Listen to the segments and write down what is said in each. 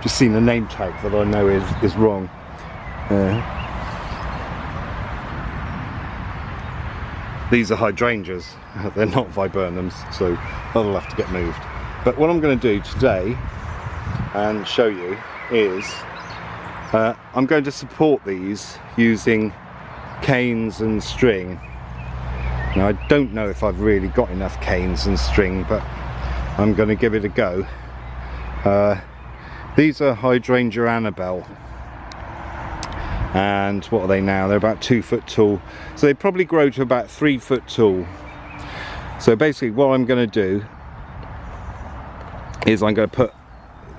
Just seen a name tag that I know is wrong. These are hydrangeas, they're not viburnums, so that'll have to get moved. But what I'm going to do today and show you is I'm going to support these using canes and string. Now I don't know if I've really got enough canes and string, but I'm going to give it a go. These are Hydrangea Annabelle, and what are they now? They're about 2 foot tall, so they probably grow to about 3 foot tall. So basically what I'm going to do is I'm going to put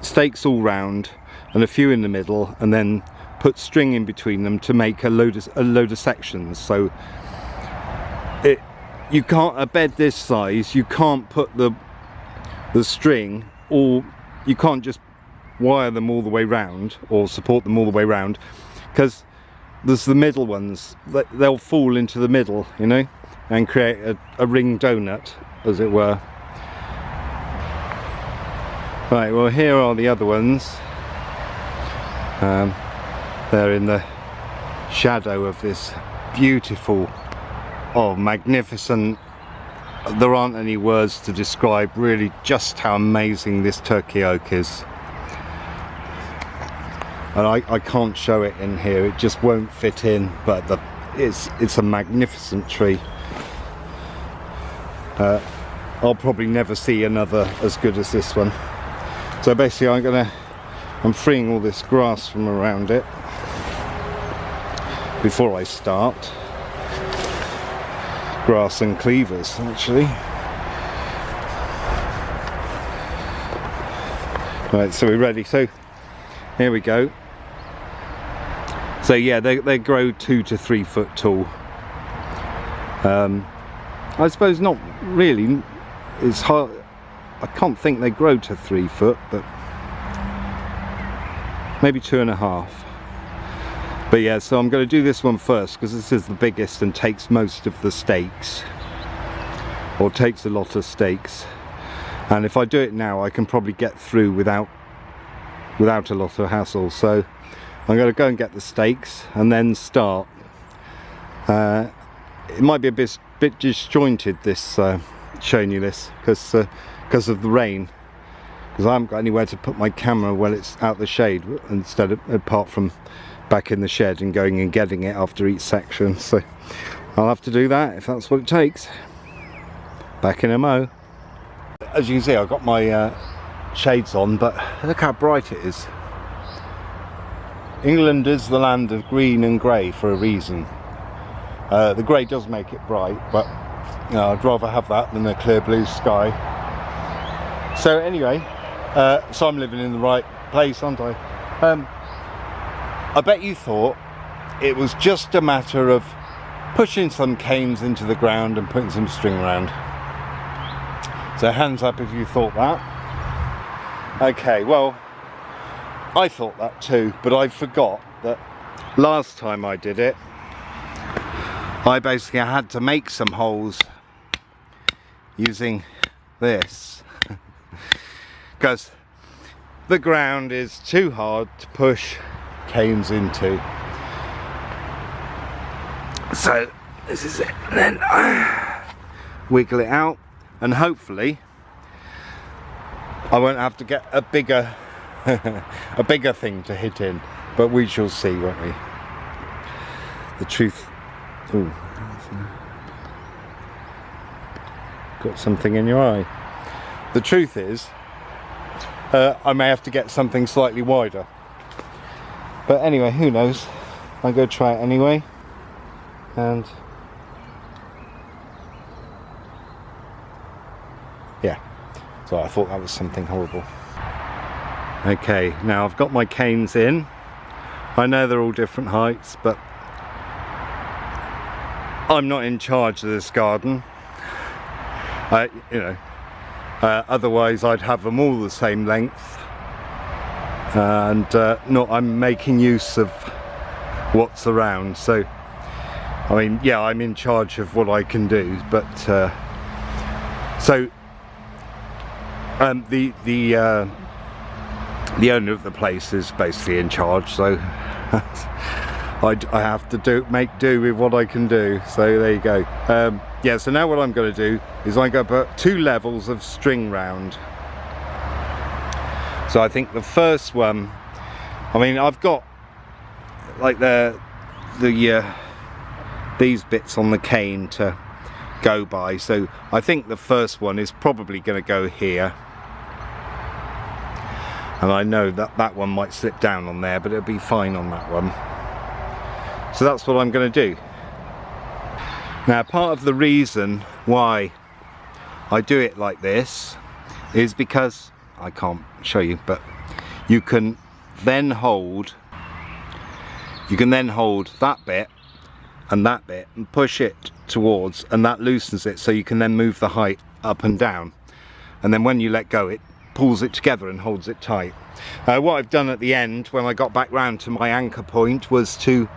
stakes all round and a few in the middle, and then put string in between them to make a load of sections. So you can't, a bed this size, you can't put the string, or you can't just wire them all the way round or support them all the way round, because there's the middle ones that they'll fall into the middle, you know, and create a ring donut, as it were. Right, well, here are the other ones. They're in the shadow of this beautiful, magnificent, there aren't any words to describe really just how amazing this turkey oak is. And I can't show it in here, it just won't fit in, but it's a magnificent tree. I'll probably never see another as good as this one. So basically I'm freeing all this grass from around it before I start. Grass and cleavers, actually. Right, so we're ready. So here we go. So yeah, they grow 2 to 3 foot tall. I suppose not really. It's hard. I can't think they grow to 3 foot, but maybe 2.5. But yeah, so I'm going to do this one first because this is the biggest and takes most of the stakes, or takes a lot of stakes. And if I do it now, I can probably get through without a lot of hassle. So I'm going to go and get the stakes and then start. It might be a bit disjointed, this showing you this, because of the rain, because I haven't got anywhere to put my camera while it's out the shade, instead of, apart from back in the shed and going and getting it after each section. So I'll have to do that if that's what it takes. Back in a mo. As you can see, I've got my shades on, but look how bright it is. England is the land of green and grey for a reason. The grey does make it bright, but you know, I'd rather have that than a clear blue sky. So anyway, so I'm living in the right place, aren't I? I bet you thought it was just a matter of pushing some canes into the ground and putting some string around. So hands up if you thought that. Okay, well, I thought that too, but I forgot that last time I did it, I basically had to make some holes using this because the ground is too hard to push canes into. So this is it, and then wiggle it out, and hopefully I won't have to get a bigger a bigger thing to hit in, but we shall see, won't we? The truth. Ooh, got something in your eye. The truth is, I may have to get something slightly wider. But anyway, who knows? I'll go try it anyway. And yeah, so I thought that was something horrible. Okay, now I've got my canes in. I know they're all different heights, but I'm not in charge of this garden. You know, otherwise I'd have them all the same length, and I'm making use of what's around. So I mean, yeah, I'm in charge of what I can do, but the owner of the place is basically in charge, so I have to make do with what I can do. So there you go. Yeah, so now what I'm going to do is I'm going to put 2 levels of string round. So I think the first one, I mean, I've got like these bits on the cane to go by, so I think the first one is probably going to go here, and I know that that one might slip down on there, but it'll be fine on that one. So that's what I'm going to do. Now, part of the reason why I do it like this is because, I can't show you, but you can then hold that bit and push it towards, and that loosens it, so you can then move the height up and down, and then when you let go it pulls it together and holds it tight. What I've done at the end when I got back round to my anchor point was to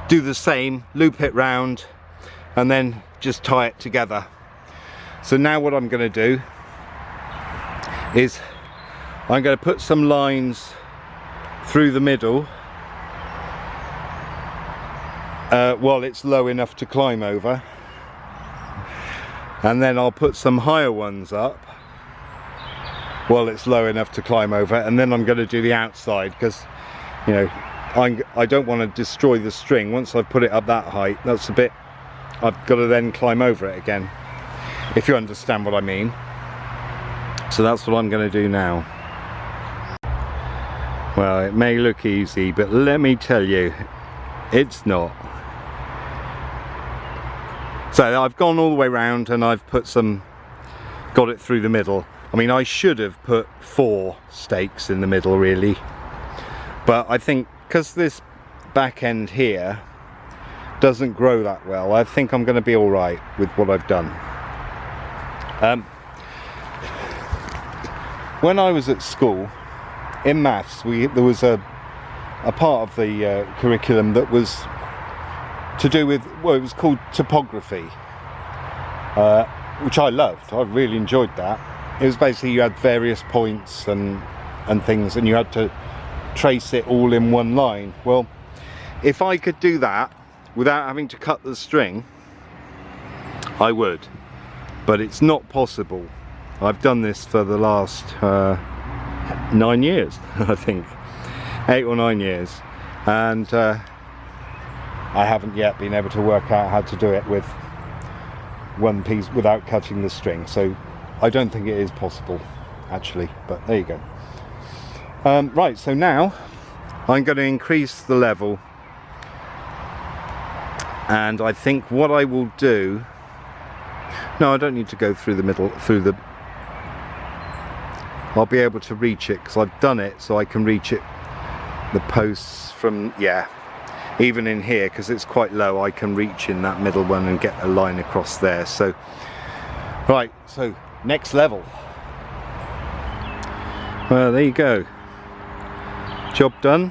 do the same, loop it round and then just tie it together. So now what I'm going to do is I'm going to put some lines through the middle while it's low enough to climb over, and then I'll put some higher ones up while it's low enough to climb over, and then I'm going to do the outside, because, you know, I don't want to destroy the string. Once I've put it up that height, that's a bit, I've got to then climb over it again, if you understand what I mean. So that's what I'm going to do now. Well, it may look easy, but let me tell you, it's not. So I've gone all the way round and I've got it through the middle. I mean, I should have put 4 stakes in the middle really, but I think because this back end here doesn't grow that well, I think I'm going to be all right with what I've done. When I was at school in maths, there was a part of the curriculum that was to do with, well, it was called topography, which I loved. I really enjoyed that. It was basically, you had various points and things, and you had to trace it all in one line. Well, if I could do that without having to cut the string, I would, but it's not possible. I've done this for the last 9 years, I think, 8 or 9 years, and I haven't yet been able to work out how to do it with one piece without cutting the string. So I don't think it is possible actually, but there you go. Right, so now I'm going to increase the level, and I think what I will do, no, I don't need to go through the middle, I'll be able to reach it because I've done it, so I can reach it, the posts from, yeah, even in here, because it's quite low, I can reach in that middle one and get a line across there. So right, so next level. Well, there you go, job done.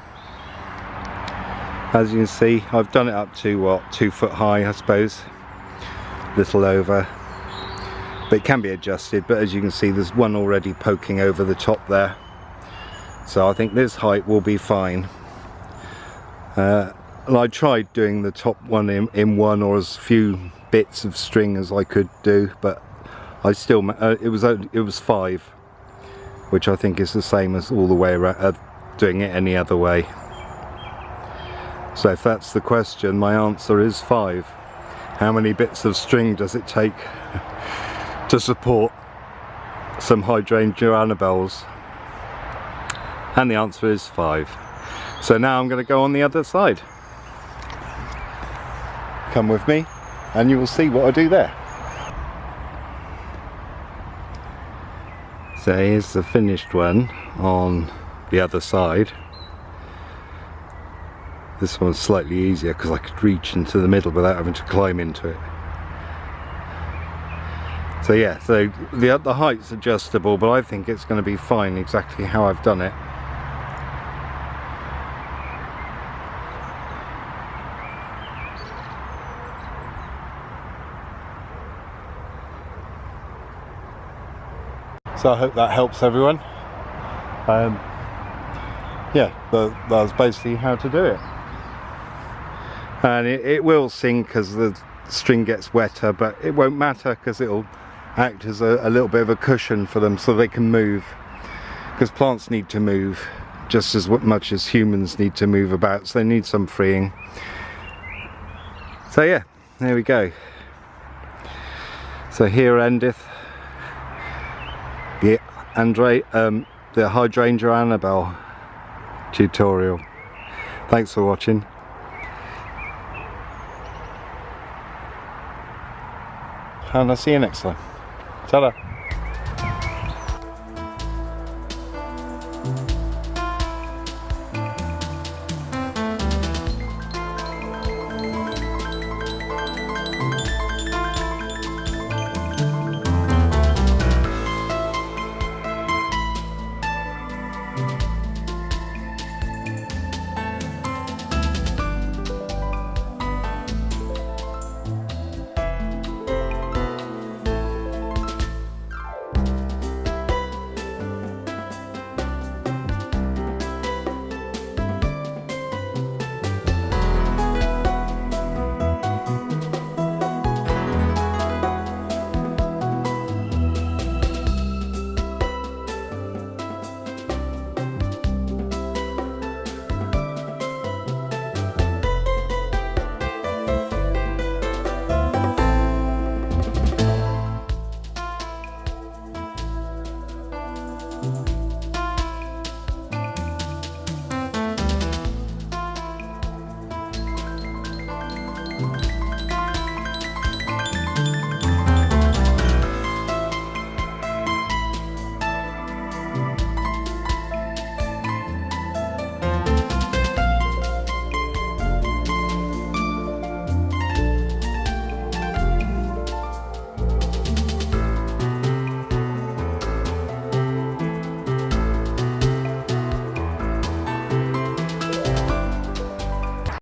As you can see, I've done it up to what, 2 foot high, I suppose, little over, but it can be adjusted. But as you can see, there's one already poking over the top there, so I think this height will be fine. And I tried doing the top one in one, or as few bits of string as I could do, but I still, it was 5, which I think is the same as all the way around, doing it any other way. So if that's the question, my answer is 5. How many bits of string does it take to support some Hydrangea Annabelles? And the answer is 5. So now I'm going to go on the other side. Come with me and you will see what I do there. So here's the finished one on the other side. This one's slightly easier because I could reach into the middle without having to climb into it. So yeah, so the height's adjustable, but I think it's going to be fine exactly how I've done it. So I hope that helps everyone. yeah, that's basically how to do it. And it will sink as the string gets wetter, but it won't matter because it'll act as a little bit of a cushion for them so they can move, because plants need to move just as much as humans need to move about, so they need some freeing. So yeah, there we go. So here endeth the Hydrangea Annabelle tutorial. Thanks for watching. And I'll see you next time. Ta-da.